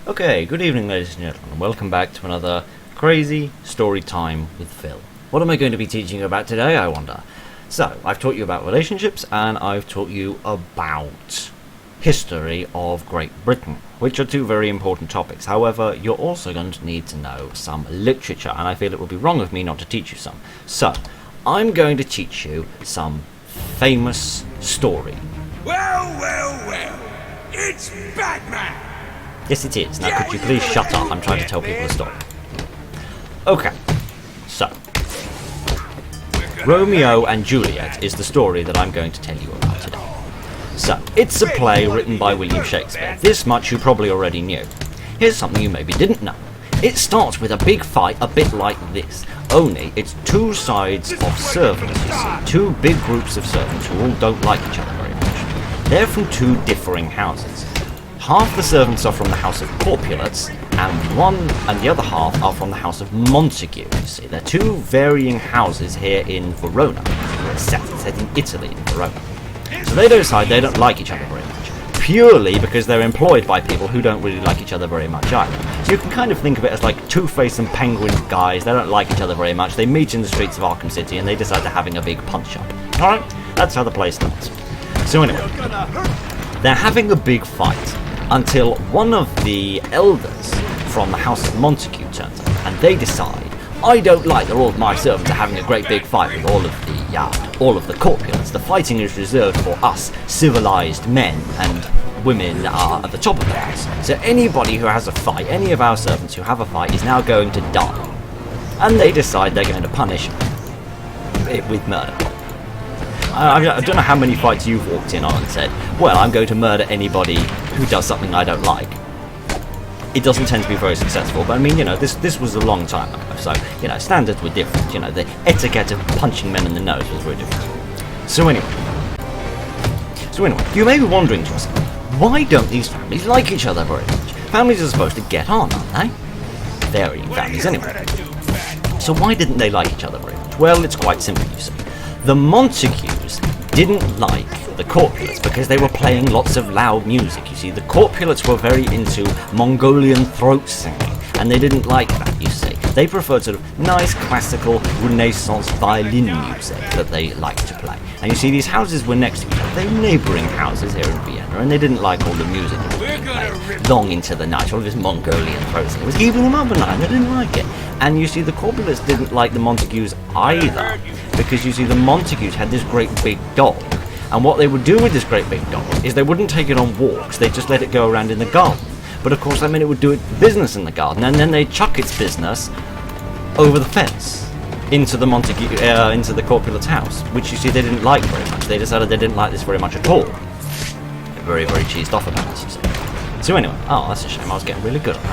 Okay, good evening ladies and gentlemen, and welcome back to another crazy story time with Phil. What am I going to be teaching you about today, I wonder? So, I've taught you about relationships, and I've taught you about history of Great Britain, which are two very important topics. However, you're also going to need to know some literature, and I feel it would be wrong of me not to teach you some. So, I'm going to teach you some famous story. Well, it's Batman! Yes, it is. Now, could you please shut up? I'm trying to tell people a story. Okay, so Romeo and Juliet is the story that I'm going to tell you about today. So, it's a play written by William Shakespeare. This much you probably already knew. Here's something you maybe didn't know. It starts with a big fight, a bit like this. Only, it's two sides of servants, you see. Two big groups of servants who all don't like each other very much. They're from two differing houses. Half the servants are from the house of Corpulates, and the other half are from the house of Montague, you see. They're two varying houses here in Verona. It's set in Italy, in Verona. So they decide they don't like each other very much, purely because they're employed by people who don't really like each other very much either. So you can kind of think of it as like Two-Face and Penguin guys. They don't like each other very much. They meet in the streets of Arkham City, and they decide they're having a big punch-up. Alright? That's how the play starts. So anyway, they're having a big fight, until one of the elders from the house of Montague turns up, and they decide, I don't like that all of my servants are having a great big fight with all of the corpulents. The fighting is reserved for us civilized men, and women are at the top of the house. So anybody who has a fight, any of our servants who have a fight, is now going to die. And they decide they're going to punish it with murder. I don't know how many fights you've walked in on and said, well, I'm going to murder anybody who does something I don't like. It doesn't tend to be very successful, but I mean, this was a long time ago, so, standards were different. The etiquette of punching men in the nose was very different. So anyway, you may be wondering to yourself, why don't these families like each other very much? Families are supposed to get on, aren't they? Varying families anyway. So why didn't they like each other very much? Well, it's quite simple, you see. The Montagues didn't like the Corpulates because they were playing lots of loud music. You see, the Corpulates were very into Mongolian throat singing, and they didn't like that, you see. They preferred sort of nice classical Renaissance violin music that they liked to play. And you see, these houses were next to each other. They were neighbouring houses here in Vienna, and they didn't like all the music that was being played long into the night. All this Mongolian throat singing. It was keeping them up at night, they didn't like it. And you see, the Corpulates didn't like the Montagues either, because you see, the Montagues had this great big dog. And what they would do with this great big dog is they wouldn't take it on walks, they'd just let it go around in the garden. But of course that meant it would do its business in the garden, and then they'd chuck its business over the fence into the into the Corpulate's house, which you see they didn't like very much. They decided they didn't like this very much at all. They're very, very cheesed off about this, you see. So anyway, that's a shame, I was getting really good at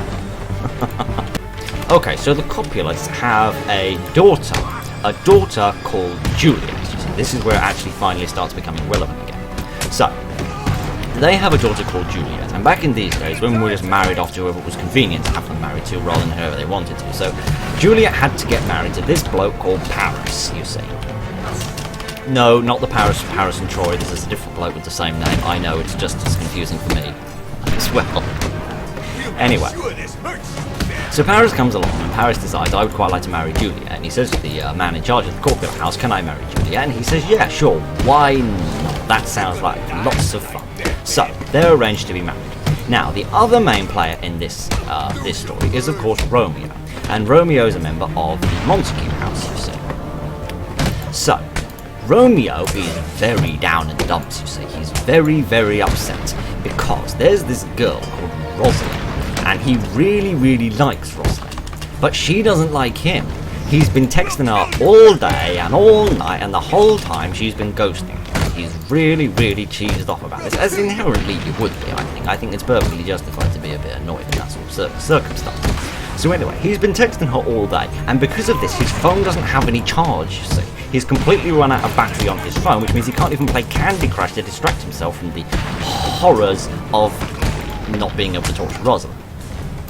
that. Okay, so the Corpulates have a daughter called Juliet. This is where it actually finally starts becoming relevant again. So, they have a daughter called Juliet, and back in these days, women were just married off to whoever it was convenient to have them married to, rather than whoever they wanted to. So, Juliet had to get married to this bloke called Paris, you see. No, not the Paris and Troy, this is a different bloke with the same name. I know, it's just as confusing for me as well. Anyway. So Paris comes along, and Paris decides, I would quite like to marry Juliet, and he says to the man in charge of the Corpulent house, can I marry Juliet? And he says, yeah, sure, why not? That sounds like lots of fun. So, they're arranged to be married. Now, the other main player in this story is, of course, Romeo, and Romeo is a member of the Montague house, you see. So, Romeo is very down in the dumps, you see. He's very, very upset, because there's this girl called Rosalind, and he really, really likes Rosalind. But she doesn't like him. He's been texting her all day and all night, and the whole time she's been ghosting him. He's really, really cheesed off about this, as inherently you would be, I think. I think it's perfectly justified to be a bit annoyed in that sort of circumstance. So anyway, he's been texting her all day, and because of this, his phone doesn't have any charge, you see. He's completely run out of battery on his phone, which means he can't even play Candy Crush to distract himself from the horrors of not being able to talk to Rosalind.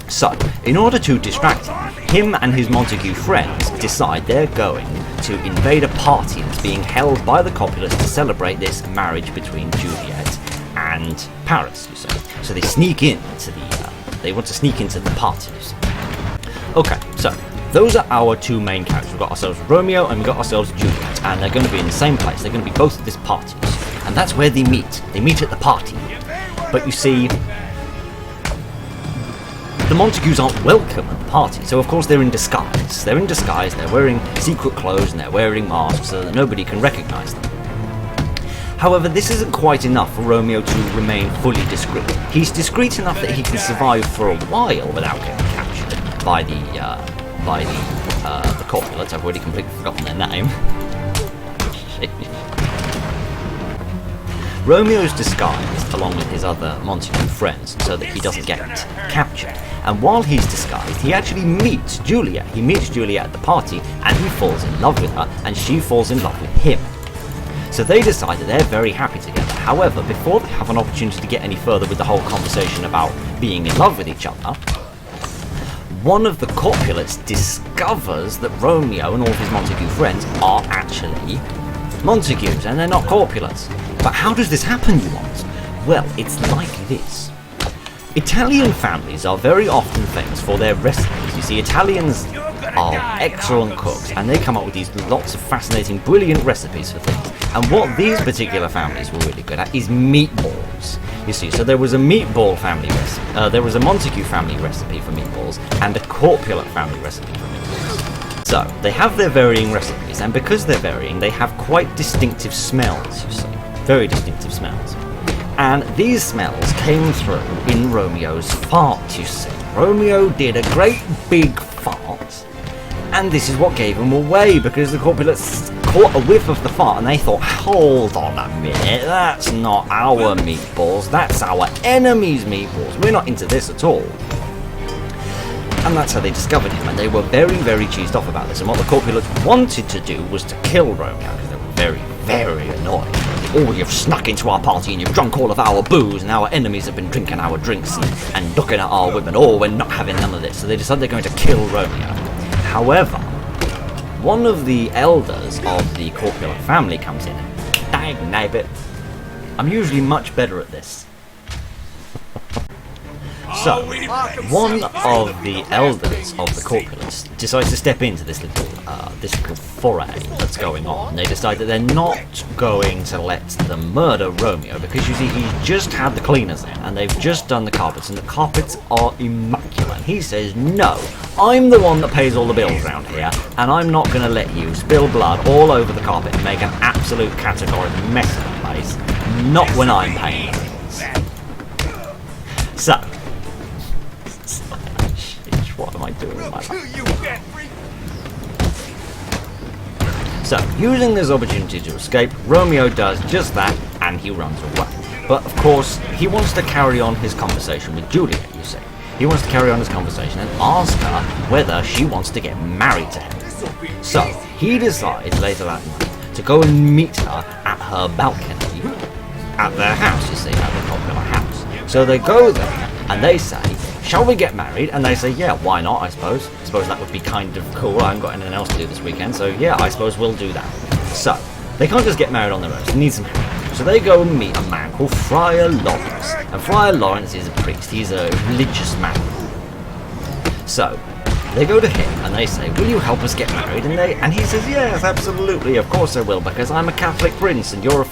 So, in order to distract him and his Montague friends decide they're going to invade a party that's being held by the Corpulents to celebrate this marriage between Juliet and Paris, you see. So they sneak into the They want to sneak into the parties. Okay, so those are our two main characters. We've got ourselves Romeo and we've got ourselves Juliet, and they're going to be in the same place. They're going to be both at this party, and that's where they meet. They meet at the party. But you see, the Montagues aren't welcome at the party, so of course they're in disguise. They're in disguise, they're wearing secret clothes and they're wearing masks so that nobody can recognise them. However, this isn't quite enough for Romeo to remain fully discreet. He's discreet enough that he can survive for a while without getting captured by the corpulents. I've already completely forgotten their name. Romeo's disguised along with his other Montague friends so that he doesn't get captured. And while he's disguised, he actually meets Juliet. He meets Juliet at the party and he falls in love with her and she falls in love with him. So they decide that they're very happy together. However, before they have an opportunity to get any further with the whole conversation about being in love with each other, one of the corpulents discovers that Romeo and all of his Montague friends are actually Montagues and they're not corpulents. But how does this happen, you want? Well, it's like this. Italian families are very often famous for their recipes. You see, Italians are excellent cooks and they come up with these lots of fascinating, brilliant recipes for things. And what these particular families were really good at is meatballs. You see, so there was a meatball family recipe, there was a Montague family recipe for meatballs and a corpulent family recipe for meatballs. So, they have their varying recipes, and because they're varying, they have quite distinctive smells, you see. Very distinctive smells. And these smells came through in Romeo's fart, you see. Romeo did a great big fart, and this is what gave him away, because the corpulents caught a whiff of the fart and they thought, hold on a minute, that's not our meatballs, that's our enemy's meatballs. We're not into this at all. And that's how they discovered him, and they were very, very cheesed off about this. And what the corpulents wanted to do was to kill Romeo, because they were very, very annoyed. Oh, you've snuck into our party and you've drunk all of our booze, and our enemies have been drinking our drinks and looking at our women. Oh, we're not having none of this. So they decided they're going to kill Romeo. However, one of the elders of the corpulent family comes in and, dang nabbit, I'm usually much better at this. So, one of the elders of the corpulents decides to step into this little foray that's going on. They decide that they're not going to let them murder Romeo because, you see, he's just had the cleaners in and they've just done the carpets and the carpets are immaculate. He says, no, I'm the one that pays all the bills around here and I'm not going to let you spill blood all over the carpet and make an absolute categorical mess of the place. Not when I'm paying the bills. So, what am I doing with my life? So, using this opportunity to escape, Romeo does just that, and he runs away. But, of course, he wants to carry on his conversation with Juliet, you see. He wants to carry on his conversation and ask her whether she wants to get married to him. So, he decides later that night to go and meet her at her balcony at their house, you see, at the popular house. So they go there, and they say, shall we get married? And they say, yeah, why not, I suppose. I suppose that would be kind of cool. I haven't got anything else to do this weekend, so yeah, I suppose we'll do that. So, they can't just get married on their own, so they need some help. So they go and meet a man called Friar Lawrence. And Friar Lawrence is a priest. He's a religious man. So, they go to him and they say, will you help us get married? And he says, yes, absolutely, of course I will, because I'm a Catholic prince and you're a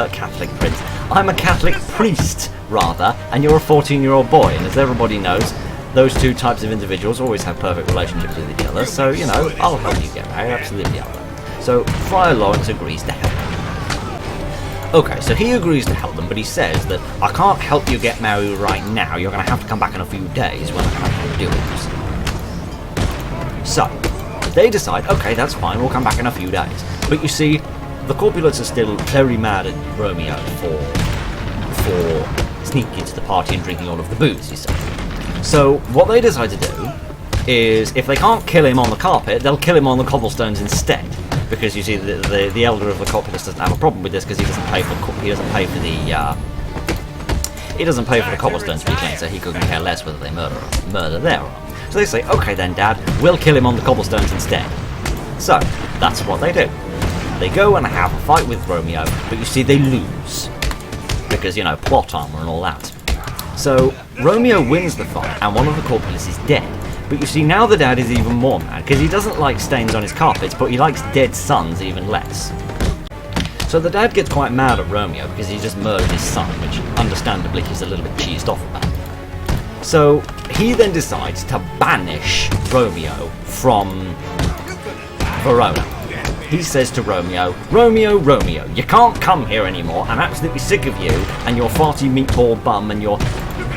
Catholic prince. I'm a Catholic priest, rather, and you're a 14-year-old boy. And as everybody knows, those two types of individuals always have perfect relationships with each other, so, you know, I'll help you get married, absolutely I will. So, Friar Lawrence agrees to help them. Okay, so he agrees to help them, but he says that I can't help you get married right now, you're going to have to come back in a few days when I can do it. So, they decide, okay, that's fine, we'll come back in a few days. But you see, the corpulents are still very mad at Romeo for sneaking into the party and drinking all of the booze, you see. So, what they decide to do is, if they can't kill him on the carpet, they'll kill him on the cobblestones instead. Because you see, the elder of the corpulents doesn't have a problem with this because he doesn't pay for the cobblestones to be clean, so he couldn't care less whether they murder there or not. So they say, okay then, Dad, we'll kill him on the cobblestones instead. So, that's what they do. They go and have a fight with Romeo, but you see, they lose. Because, you know, plot armor and all that. So Romeo wins the fight, and one of the corporals is dead. But you see, now the dad is even more mad, because he doesn't like stains on his carpets, but he likes dead sons even less. So the dad gets quite mad at Romeo because he just murdered his son, which understandably he's a little bit cheesed off about. So he then decides to banish Romeo from Verona. He says to Romeo, Romeo, Romeo, you can't come here anymore. I'm absolutely sick of you and your farty meatball bum and your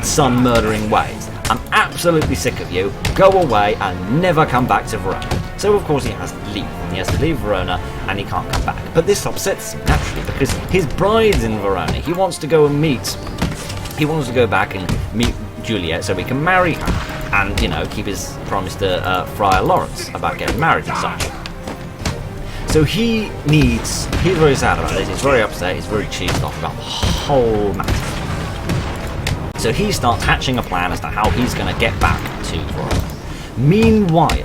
son murdering ways. I'm absolutely sick of you. Go away and never come back to Verona. So of course he has to leave. He has to leave Verona and he can't come back. But this upsets him naturally because his bride's in Verona. He wants to go back and meet Juliet so he can marry her and, you know, keep his promise to Friar Lawrence about getting married and such. So he's very sad about this, he's very upset, he's very cheesed off about the whole matter. So he starts hatching a plan as to how he's going to get back to Verona. Meanwhile,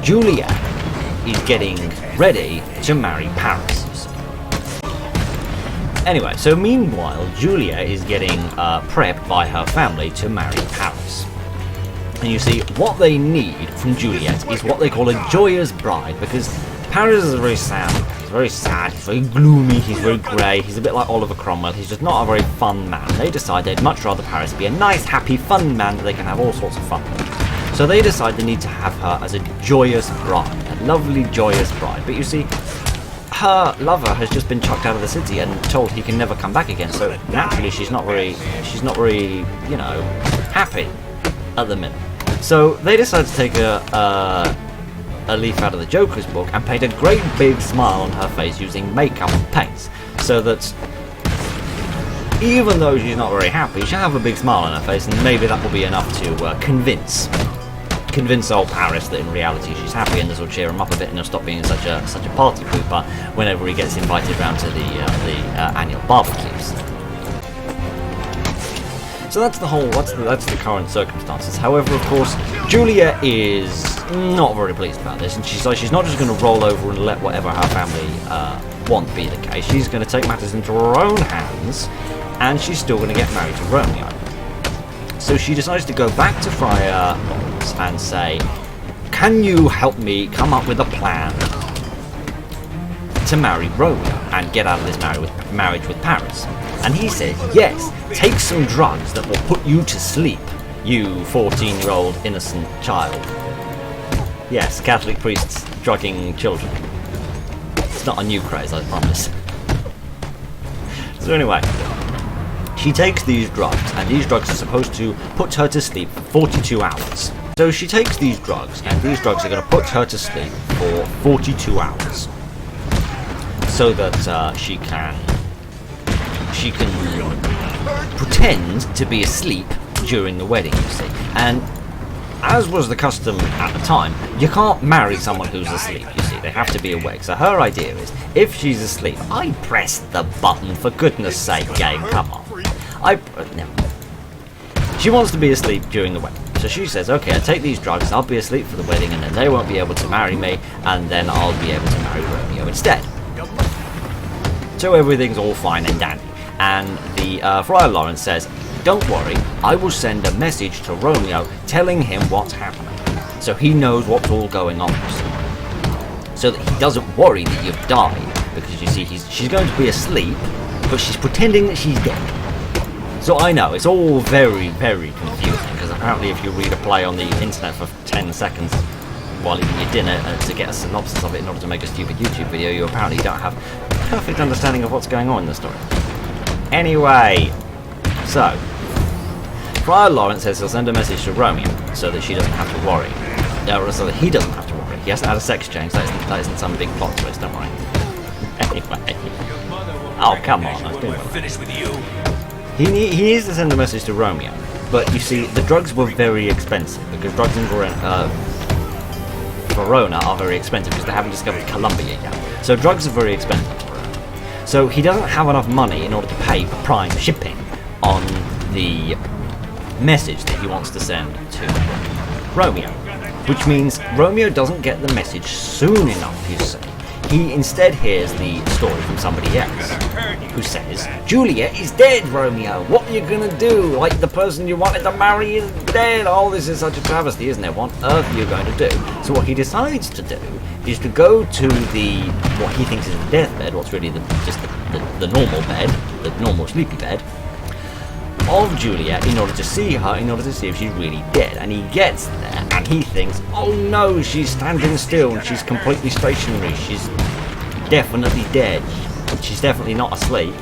Juliet is getting ready to marry Paris. Anyway, so meanwhile, Juliet is getting prepped by her family to marry Paris. And you see, what they need from Juliet is what they call a joyous bride, because Paris is very sad. He's very sad, he's very gloomy, he's very grey, he's a bit like Oliver Cromwell, he's just not a very fun man. They decide they'd much rather Paris be a nice, happy, fun man that they can have all sorts of fun with. So they decide they need to have her as a joyous bride, a lovely, joyous bride. But you see, her lover has just been chucked out of the city and told he can never come back again, so naturally she's not very, you know, happy at the minute. So they decide to take a leaf out of the Joker's book and paint a great big smile on her face using makeup and paints, so that even though she's not very happy, she'll have a big smile on her face, and maybe that will be enough to convince old Paris that in reality she's happy, and this will cheer him up a bit and he'll stop being such a party pooper whenever he gets invited round to the annual barbecues. So that's the current circumstances. However, of course, Juliet is not very pleased about this, and she's not just going to roll over and let whatever her family want be the case. She's going to take matters into her own hands, and she's still going to get married to Romeo. So she decides to go back to Friar Lawrence and say, can you help me come up with a plan to marry Romeo and get out of this marriage with Paris? And he said, yes, take some drugs that will put you to sleep, you 14-year-old innocent child. Yes, Catholic priests drugging children. It's not a new craze, I promise. So anyway, she takes these drugs, and these drugs are supposed to put her to sleep for 42 hours. So she takes these drugs, and these drugs are going to put her to sleep for 42 hours. So that she can pretend to be asleep during the wedding, you see. And as was the custom at the time, you can't marry someone who's asleep, you see. They have to be awake. So her idea is, if she's asleep, I press the button, for goodness sake, game, come on. No. She wants to be asleep during the wedding. So she says, okay, I'll take these drugs, I'll be asleep for the wedding, and then they won't be able to marry me, and then I'll be able to marry Romeo instead. So everything's all fine and dandy. And the Friar Lawrence says, don't worry, I will send a message to Romeo telling him what's happening, so he knows what's all going on, so that he doesn't worry that you've died, because you see, she's going to be asleep, but she's pretending that she's dead. So I know, it's all very, very confusing, because apparently if you read a play on the internet for 10 seconds while eating your dinner to get a synopsis of it in order to make a stupid YouTube video, you apparently don't have a perfect understanding of what's going on in the story. Anyway, so Friar Lawrence says he'll send a message to Romeo so that she doesn't have to worry. Or so that he doesn't have to worry. He hasn't had a sex change, that isn't some big plot twist, don't worry. Anyway. Oh, come on. We're finished with you. He needs to send a message to Romeo. But you see, the drugs were very expensive, because drugs in Verona are very expensive, because they haven't discovered Colombia yet. So drugs are very expensive in Verona. So he doesn't have enough money in order to pay for prime shipping on the message that he wants to send to Romeo. Which means Romeo doesn't get the message soon enough, you see. he instead hears the story from somebody else, who says, Juliet is dead, Romeo. What are you gonna do? Like, the person you wanted to marry is dead. Oh, this is such a travesty, isn't it? What on earth are you going to do? So what he decides to do is to go to what he thinks is the deathbed, what's really just the normal bed, the normal sleepy bed, of Juliet in order to see her, in order to see if she's really dead. And he gets there and he thinks, oh no, she's standing still and she's completely stationary. She's definitely dead. She's definitely not asleep.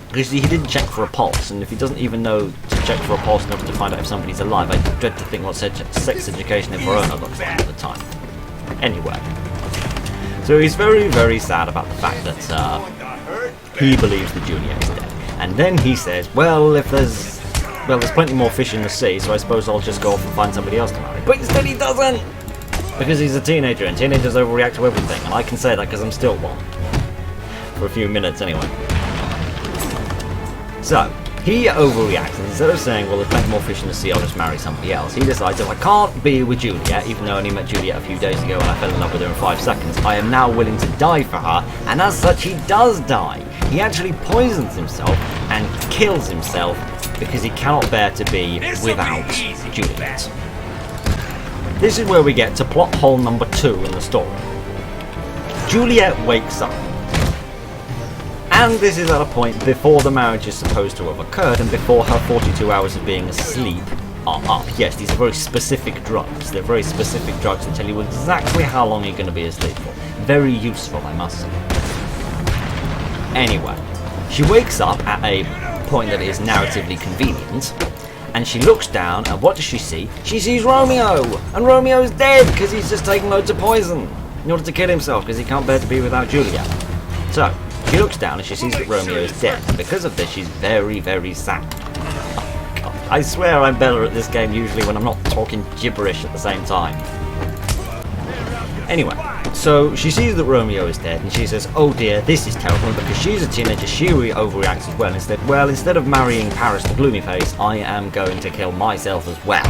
Because he didn't check for a pulse, and if he doesn't even know to check for a pulse in order to find out if somebody's alive, I dread to think what sex education in Verona looks like at the time. Anyway. So he's very, very sad about the fact that he believes that Juliet is dead. And then he says, well, there's plenty more fish in the sea, so I suppose I'll just go off and find somebody else to marry. But instead he doesn't! Because he's a teenager, and teenagers overreact to everything, and I can say that because I'm still one. For a few minutes, anyway. So, he overreacts, and instead of saying, well, there's plenty more fish in the sea, I'll just marry somebody else, he decides, if I can't be with Juliet, even though I only met Juliet a few days ago and I fell in love with her in 5 seconds, I am now willing to die for her, and as such, he does die. He actually poisons himself and kills himself because he cannot bear to be without Juliet. This is where we get to plot hole number 2 in the story. Juliet wakes up. And this is at a point before the marriage is supposed to have occurred and before her 42 hours of being asleep are up. Yes, these are very specific drugs. They're very specific drugs that tell you exactly how long you're going to be asleep for. Very useful, I must say. Anyway, she wakes up at a point that is narratively convenient, and she looks down, and what does she see? She sees Romeo! And Romeo's dead because he's just taken loads of poison in order to kill himself because he can't bear to be without Juliet. So, she looks down and she sees that Romeo is dead, and because of this she's very, very sad. Oh, God. I swear I'm better at this game usually when I'm not talking gibberish at the same time. Anyway, so she sees that Romeo is dead and she says, oh dear, this is terrible, and because she's a teenager she overreacts as well. Instead of marrying Paris the gloomy face, I am going to kill myself as well.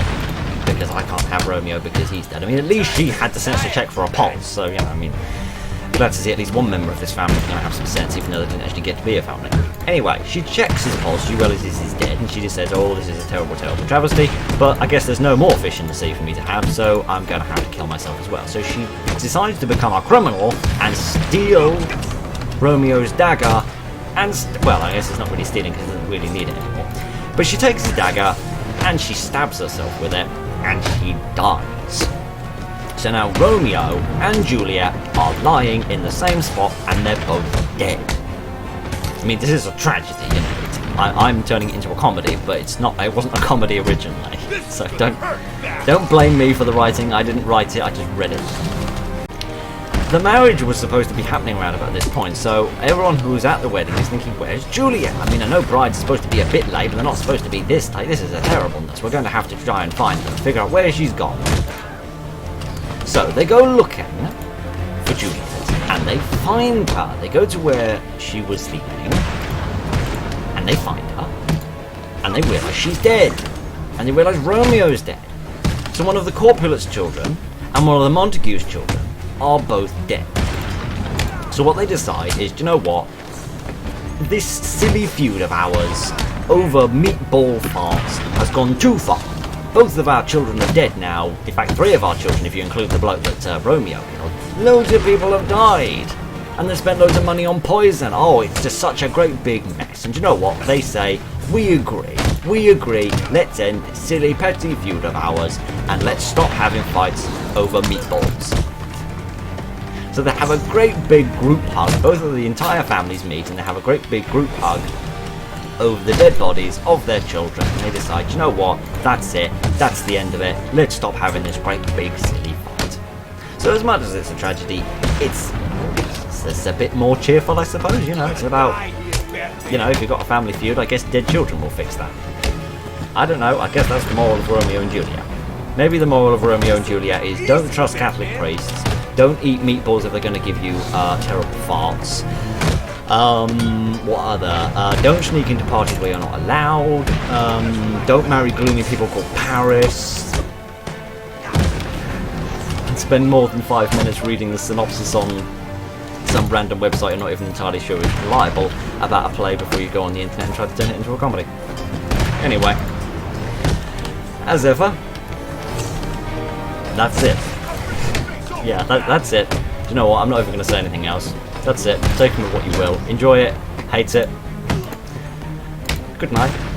Because I can't have Romeo because he's dead. I mean, at least she had the sense to check for a pulse, so, you know, I mean, glad to see at least one member of this family is going to have some sense, even though they didn't actually get to be a family. Anyway, she checks his pulse, she realises he's dead, and she just says, oh, this is a terrible, terrible travesty, but I guess there's no more fish in the sea for me to have, so I'm going to have to kill myself as well. So she decides to become a criminal and steal Romeo's dagger, and, well, I guess it's not really stealing because she doesn't really need it anymore. But she takes his dagger, and she stabs herself with it, and she dies. So now Romeo and Juliet are lying in the same spot and they're both dead. I mean, this is a tragedy, you know. I'm turning it into a comedy, but it's not. It wasn't a comedy originally. So don't blame me for the writing. I didn't write it, I just read it. The marriage was supposed to be happening around about this point, so everyone who was at the wedding is thinking, where's Juliet? I mean, I know brides are supposed to be a bit late, but they're not supposed to be this late. This is a terribleness. We're going to have to try and find her, figure out where she's gone. So they go looking for Juliet, and they find her. They go to where she was sleeping, and they find her, and they realise she's dead, and they realise Romeo's dead. So one of the Corpulets' children and one of the Montague's children are both dead. So what they decide is, do you know what? This silly feud of ours over meatball farts has gone too far. Both of our children are dead now. In fact, 3 of our children, if you include the bloke that Romeo killed. Loads of people have died. And they spent loads of money on poison. Oh, it's just such a great big mess. And you know what? They say, we agree. We agree. Let's end this silly petty feud of ours. And let's stop having fights over meatballs. So they have a great big group hug. Both of the entire families meet and they have a great big group hug over the dead bodies of their children, and they decide, you know what, that's it, that's the end of it, let's stop having this great big silly fight. So as much as it's a tragedy, it's a bit more cheerful, I suppose, you know. It's about, you know, if you've got a family feud, I guess dead children will fix that. I don't know, I guess that's the moral of Romeo and Juliet. Maybe the moral of Romeo and Juliet is don't trust Catholic priests, don't eat meatballs if they're going to give you terrible farts. What other? Don't sneak into parties where you're not allowed. Don't marry gloomy people called Paris. And spend more than 5 minutes reading the synopsis on some random website you're not even entirely sure is reliable about a play before you go on the internet and try to turn it into a comedy. Anyway, as ever, that's it. Yeah, that's it. Do you know what? I'm not even going to say anything else. That's it. Take it with what you will. Enjoy it. Hate it. Good night.